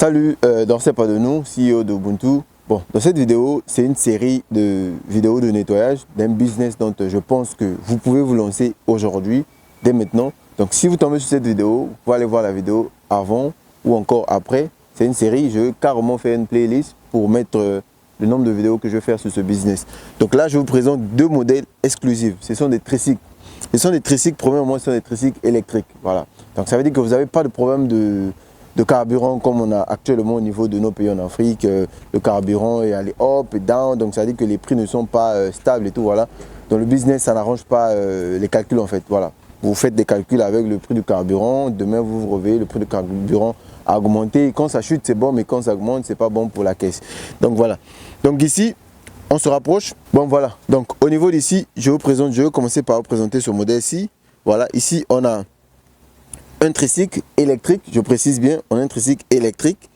Salut, Dorcet pas de nous, CEO d'Ubuntu. Bon, dans cette vidéo, c'est une série de vidéos de nettoyage d'un business dont je pense que vous pouvez vous lancer aujourd'hui, dès maintenant. Donc si vous tombez sur cette vidéo, vous pouvez aller voir la vidéo avant ou encore après. C'est une série, je vais carrément faire une playlist pour mettre le nombre de vidéos que je vais faire sur ce business. Donc là, je vous présente deux modèles exclusifs. Ce sont des tricycles. Ce sont des tricycles, premièrement, ce sont des tricycles électriques. Voilà. Donc ça veut dire que vous n'avez pas de problème de carburant comme on a actuellement au niveau de nos pays en Afrique. Le carburant est allé up et down, donc ça veut dire que les prix ne sont pas stables et tout. Voilà. Dans le business, ça n'arrange pas les calculs en fait. Voilà. Vous faites des calculs avec le prix du carburant, demain vous vous réveillez, le prix du carburant a augmenté. Quand ça chute, c'est bon, mais quand ça augmente, c'est pas bon pour la caisse. Donc voilà. Donc ici, on se rapproche. Bon voilà. Donc au niveau d'ici, je vais commencer par vous présenter ce modèle-ci. Voilà. Ici, on a un tricycle électrique, je précise bien, on a un tricycle électrique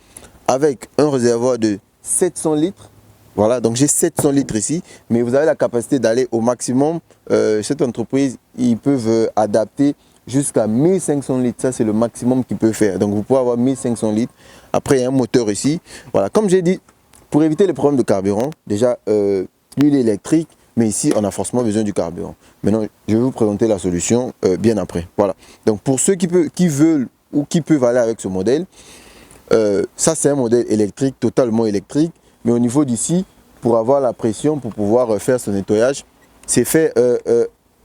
avec un réservoir de 700 litres. Voilà, donc j'ai 700 litres ici, mais vous avez la capacité d'aller au maximum. Cette entreprise, ils peuvent adapter jusqu'à 1500 litres. Ça, c'est le maximum qu'ils peuvent faire. Donc, vous pouvez avoir 1500 litres. Après, il y a un moteur ici. Voilà, comme j'ai dit, pour éviter les problèmes de carburant, déjà, l'huile électrique, mais ici, on a forcément besoin du carburant. Maintenant, je vais vous présenter la solution bien après. Voilà. Donc, pour ceux qui veulent ou qui peuvent aller avec ce modèle, ça, c'est un modèle électrique, totalement électrique. Mais au niveau d'ici, pour avoir la pression, pour pouvoir faire ce nettoyage, c'est fait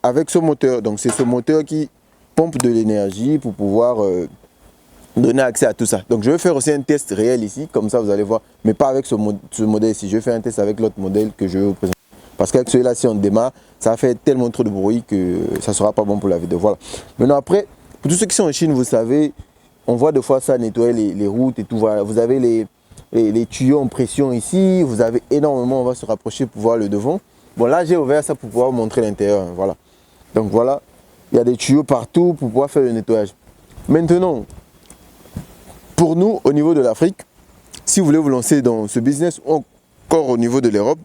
avec ce moteur. Donc, c'est ce moteur qui pompe de l'énergie pour pouvoir donner accès à tout ça. Donc, je vais faire aussi un test réel ici. Comme ça, vous allez voir. Mais pas avec ce modèle ici. Je vais faire un test avec l'autre modèle que je vais vous présenter. Parce qu'avec celui-là, si on démarre, ça fait tellement trop de bruit que ça ne sera pas bon pour la vidéo. Voilà. Maintenant, après, pour tous ceux qui sont en Chine, vous savez, on voit des fois ça nettoyer les routes et tout. Voilà. Vous avez les tuyaux en pression ici. Vous avez énormément, on va se rapprocher pour voir le devant. Bon, là, j'ai ouvert ça pour pouvoir vous montrer l'intérieur. Voilà. Donc, voilà. Il y a des tuyaux partout pour pouvoir faire le nettoyage. Maintenant, pour nous, au niveau de l'Afrique, si vous voulez vous lancer dans ce business, ou encore au niveau de l'Europe,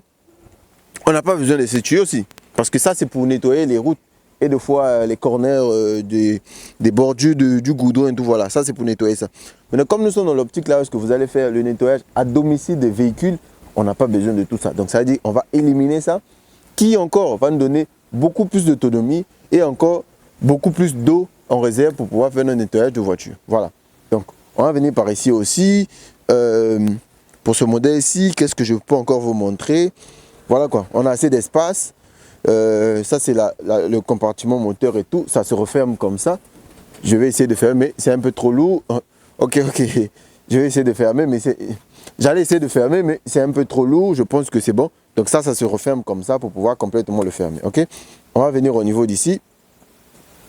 on n'a pas besoin de ces tuyaux aussi. Parce que ça, c'est pour nettoyer les routes et des fois les corners des bordures du goudron et tout. Voilà, ça, c'est pour nettoyer ça. Maintenant, comme nous sommes dans l'optique là, parce que vous allez faire le nettoyage à domicile des véhicules, on n'a pas besoin de tout ça. Donc, ça veut dire qu'on va éliminer ça, qui encore va nous donner beaucoup plus d'autonomie et encore beaucoup plus d'eau en réserve pour pouvoir faire le nettoyage de voiture. Voilà. Donc, on va venir par ici aussi. Pour ce modèle ici, qu'est-ce que je peux encore vous montrer? Voilà quoi, on a assez d'espace. Ça, c'est le compartiment moteur et tout. Ça se referme comme ça. Je vais essayer de fermer. C'est un peu trop lourd. Ok. Je vais essayer de fermer, mais j'allais essayer de fermer, mais c'est un peu trop lourd. Je pense que c'est bon. Donc ça se referme comme ça pour pouvoir complètement le fermer. Ok. On va venir au niveau d'ici.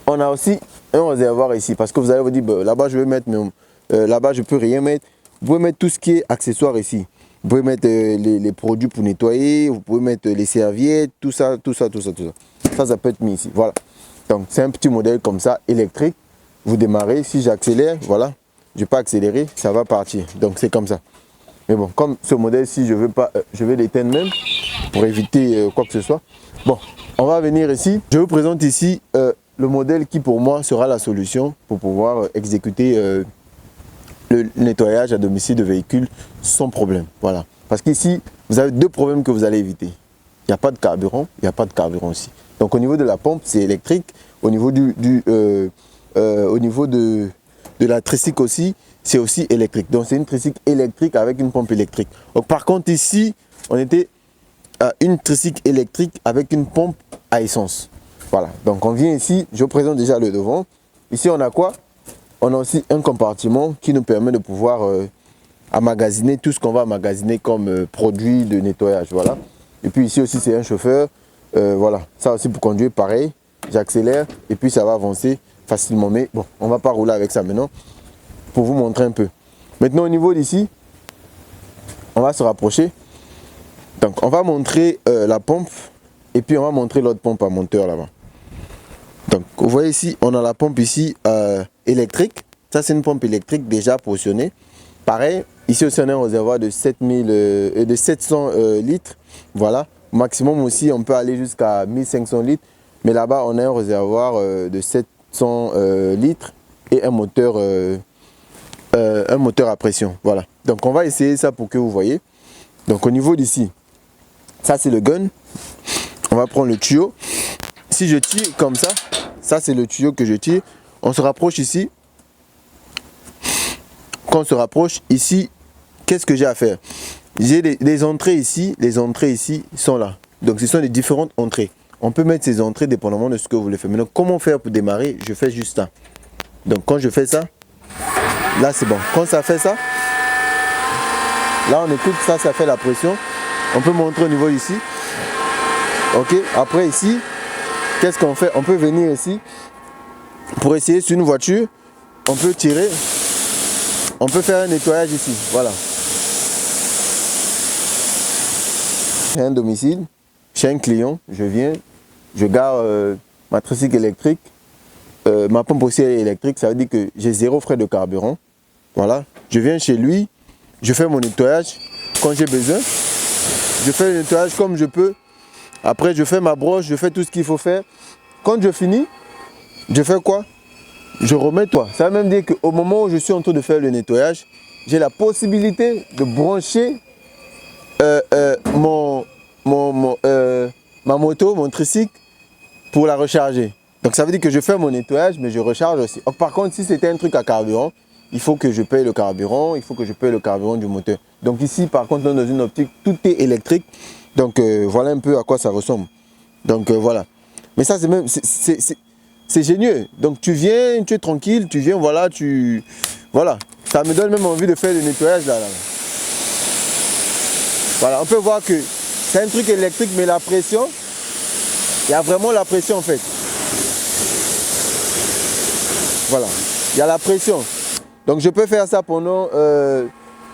On a aussi un réservoir ici. Parce que vous allez vous dire, bah, là-bas, je vais mettre, là-bas, je ne peux rien mettre. Vous pouvez mettre tout ce qui est accessoire ici. Vous pouvez mettre les produits pour nettoyer, vous pouvez mettre les serviettes, tout ça. Ça peut être mis ici. Voilà. Donc, c'est un petit modèle comme ça, électrique. Vous démarrez. Si j'accélère, voilà, je ne vais pas accélérer, ça va partir. Donc, c'est comme ça. Mais bon, comme ce modèle-ci, je vais l'éteindre même pour éviter quoi que ce soit. Bon, on va venir ici. Je vous présente ici le modèle qui, pour moi, sera la solution pour pouvoir exécuter le nettoyage à domicile de véhicules sans problème. Voilà. Parce qu'ici, vous avez deux problèmes que vous allez éviter. Il n'y a pas de carburant, il n'y a pas de carburant aussi. Donc au niveau de la pompe, c'est électrique. Au niveau au niveau de la tricycle aussi, c'est aussi électrique. Donc c'est une tricycle électrique avec une pompe électrique. Donc par contre ici, on était à une tricycle électrique avec une pompe à essence. Voilà. Donc on vient ici, je vous présente déjà le devant. Ici on a quoi? On a aussi un compartiment qui nous permet de pouvoir emmagasiner tout ce qu'on va emmagasiner comme produit de nettoyage. Voilà. Et puis ici aussi, c'est un chauffeur. Voilà. Ça aussi pour conduire, pareil. J'accélère et puis ça va avancer facilement. Mais bon, on ne va pas rouler avec ça maintenant pour vous montrer un peu. Maintenant, au niveau d'ici, on va se rapprocher. Donc, on va montrer la pompe et puis on va montrer l'autre pompe à monteur là-bas. Donc, vous voyez ici, on a la pompe ici électrique. Ça, c'est une pompe électrique déjà positionnée. Pareil, ici aussi, on a un réservoir de 700 litres. Voilà. Au maximum aussi, on peut aller jusqu'à 1500 litres. Mais là-bas, on a un réservoir de 700 litres et un moteur un moteur à pression. Voilà. Donc on va essayer ça pour que vous voyez. Donc au niveau d'ici, ça c'est le gun. On va prendre le tuyau. Si je tire comme ça c'est le tuyau que je tire. On se rapproche ici. Quand on se rapproche ici, qu'est-ce que j'ai à faire? J'ai les entrées ici. Les entrées ici sont là. Donc ce sont les différentes entrées. On peut mettre ces entrées dépendamment de ce que vous voulez faire. Maintenant, comment faire pour démarrer? Je fais juste ça. Donc quand je fais ça, là c'est bon. Quand ça fait ça, là on écoute ça, ça fait la pression. On peut montrer au niveau ici. Ok, après ici, qu'est-ce qu'on fait? On peut venir ici pour essayer sur une voiture. On peut tirer. On peut faire un nettoyage ici. Voilà. J'ai un domicile, chez un client, je viens, je gare ma tricycle électrique. Ma pompe aussi est électrique, ça veut dire que j'ai 0 frais de carburant. Voilà. Je viens chez lui, je fais mon nettoyage quand j'ai besoin. Je fais le nettoyage comme je peux. Après, je fais ma broche, je fais tout ce qu'il faut faire. Quand je finis, je fais quoi? Je remets toi. Ça veut même dire qu'au moment où je suis en train de faire le nettoyage, j'ai la possibilité de brancher ma moto, mon tricycle, pour la recharger. Donc ça veut dire que je fais mon nettoyage, mais je recharge aussi. Par contre, si c'était un truc à carburant, il faut que je paye le carburant, il faut que je paye le carburant du moteur. Donc ici, par contre, on est dans une optique, tout est électrique. Donc voilà un peu à quoi ça ressemble. Donc voilà. Mais ça, c'est même, c'est génial. Donc tu viens, tu es tranquille, tu viens, voilà, voilà. Ça me donne même envie de faire le nettoyage là. Voilà, on peut voir que c'est un truc électrique, mais la pression, il y a vraiment la pression en fait. Voilà, il y a la pression. Donc je peux faire ça pendant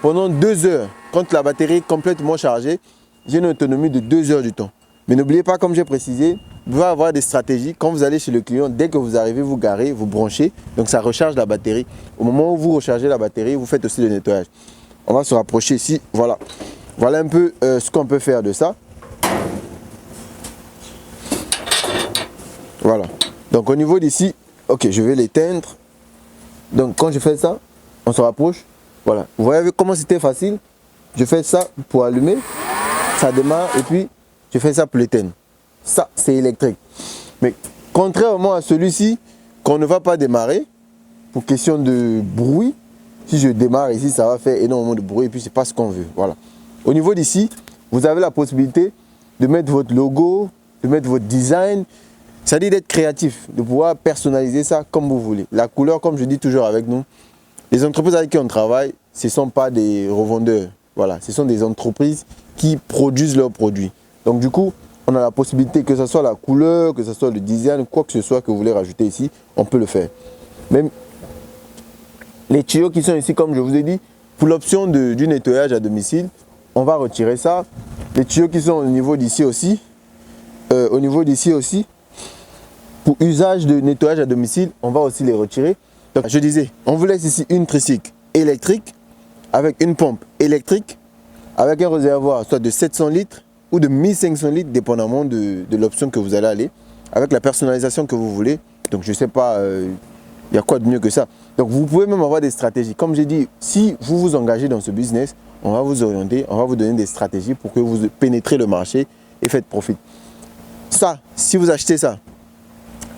2 heures. Quand la batterie est complètement chargée, j'ai une autonomie de 2 heures du temps. Mais n'oubliez pas, comme j'ai précisé, vous devez avoir des stratégies. Quand vous allez chez le client, dès que vous arrivez, vous garez, vous branchez. Donc ça recharge la batterie. Au moment où vous rechargez la batterie, vous faites aussi le nettoyage. On va se rapprocher ici. Voilà. Voilà un peu ce qu'on peut faire de ça. Voilà. Donc au niveau d'ici, ok, je vais l'éteindre. Donc quand je fais ça, on se rapproche. Voilà. Vous voyez comment c'était facile? Je fais ça pour allumer. Ça démarre et puis je fais ça pour l'éteindre. Ça, c'est électrique. Mais contrairement à celui-ci, qu'on ne va pas démarrer, pour question de bruit, si je démarre ici, ça va faire énormément de bruit et puis c'est pas ce qu'on veut. Voilà. Au niveau d'ici, vous avez la possibilité de mettre votre logo, de mettre votre design. C'est-à-dire d'être créatif, de pouvoir personnaliser ça comme vous voulez. La couleur, comme je dis toujours avec nous, les entreprises avec qui on travaille, ce ne sont pas des revendeurs. Voilà, ce sont des entreprises qui produisent leurs produits. Donc du coup, on a la possibilité que ce soit la couleur, que ce soit le design, quoi que ce soit que vous voulez rajouter ici, on peut le faire. Même les tuyaux qui sont ici, comme je vous ai dit, pour l'option du nettoyage à domicile, on va retirer ça. Les tuyaux qui sont au niveau d'ici aussi, pour usage de nettoyage à domicile, on va aussi les retirer. Donc, je disais, on vous laisse ici une tricycle électrique avec une pompe électrique, avec un réservoir soit de 700 litres ou de 1500 litres, dépendamment de l'option que vous allez aller, avec la personnalisation que vous voulez. Donc je ne sais pas, il y a quoi de mieux que ça. Donc vous pouvez même avoir des stratégies. Comme j'ai dit, si vous vous engagez dans ce business, on va vous orienter, on va vous donner des stratégies pour que vous pénétrez le marché et faites profit. Ça, si vous achetez ça,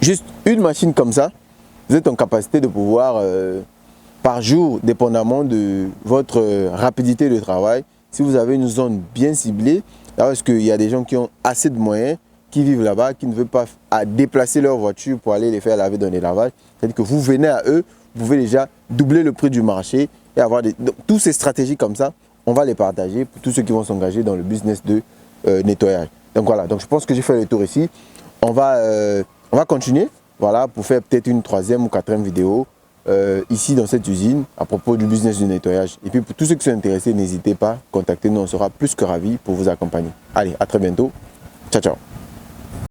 juste une machine comme ça, vous êtes en capacité de pouvoir, par jour, dépendamment de votre rapidité de travail, si vous avez une zone bien ciblée, là parce qu'il y a des gens qui ont assez de moyens, qui vivent là-bas, qui ne veulent pas déplacer leur voiture pour aller les faire laver dans les lavages, c'est-à-dire que vous venez à eux, vous pouvez déjà doubler le prix du marché et avoir toutes ces stratégies comme ça, on va les partager pour tous ceux qui vont s'engager dans le business de nettoyage. Donc voilà, donc je pense que j'ai fait le tour ici. On va continuer, voilà, pour faire peut-être une 3e ou 4e vidéo ici dans cette usine à propos du business du nettoyage. Et puis pour tous ceux qui sont intéressés, n'hésitez pas, contactez-nous, on sera plus que ravis pour vous accompagner. Allez, à très bientôt. Ciao, ciao.